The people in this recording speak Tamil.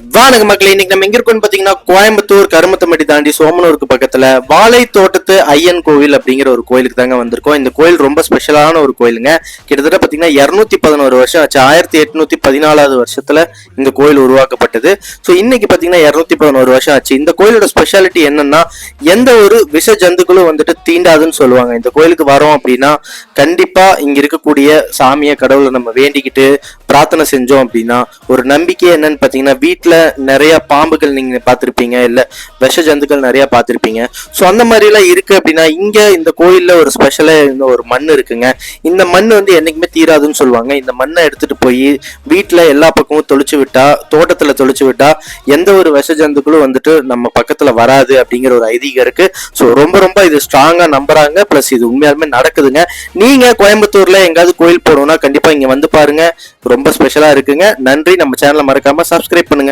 வானக மக்களே, இன்னைக்கு நம்ம எங்க இருக்கோம்னு பாத்தீங்கன்னா கோயம்புத்தூர் கருமத்தம்பட்டி தாண்டி சோமனூருக்கு பக்கத்துல வாழை தோட்டத்து ஐயன் கோவில் அப்படிங்கிற ஒரு கோயிலுக்கு தாங்க வந்திருக்கோம். இந்த கோயில் ரொம்ப ஸ்பெஷலான ஒரு கோயிலுங்க. கிட்டத்தட்ட பாத்தீங்கன்னா 211 வருஷம் ஆச்சு. 1814 வருஷத்துல இந்த கோயில் உருவாக்கப்பட்டது. ஸோ இன்னைக்கு பாத்தீங்கன்னா 211 வருஷம் ஆச்சு. இந்த கோயிலோட ஸ்பெஷாலிட்டி என்னன்னா, எந்த ஒரு விஷ ஜந்துக்களும் வந்துட்டு தீண்டாதுன்னு சொல்லுவாங்க. இந்த கோயிலுக்கு வரோம் அப்படின்னா கண்டிப்பா இங்க இருக்கக்கூடிய சாமிய கடவுளை நம்ம வேண்டிக்கிட்டு பிரார்த்தனை செஞ்சோம் அப்படின்னா ஒரு நம்பிக்கை என்னன்னு பாத்தீங்கன்னா, வீட்டுல நிறைய பாம்புகள் நீங்க பார்த்திருப்பீங்க, இல்ல விஷ ஜந்துக்கள் நிறைய பார்த்திருப்பீங்க. ஸோ அந்த மாதிரி எல்லாம் இருக்கு அப்படின்னா இங்க இந்த கோயில்ல ஒரு ஸ்பெஷலா இந்த ஒரு மண் இருக்குங்க. இந்த மண் வந்து என்னைக்குமே தீராதுன்னு சொல்லுவாங்க. இந்த மண்ணை எடுத்துட்டு போய் வீட்டுல எல்லா பக்கமும் தொளிச்சு விட்டா, தோட்டத்துல தொளிச்சு விட்டா எந்த ஒரு விஷ ஜந்துக்களும் வந்துட்டு நம்ம பக்கத்துல வராது அப்படிங்கிற ஒரு ஐதீகம் இருக்கு. ஸோ ரொம்ப ரொம்ப இது ஸ்ட்ராங்கா நம்புறாங்க. பிளஸ் இது உண்மையாலுமே நடக்குதுங்க. நீங்க கோயம்புத்தூர்ல எங்காவது கோயில் போகணும்னா கண்டிப்பா இங்க வந்து பாருங்க. ரொம்ப ஸ்பெஷலா இருக்குங்க. நன்றி. நம்ம சேனலை மறக்காம சப்ஸ்கிரைப் பண்ணுங்க.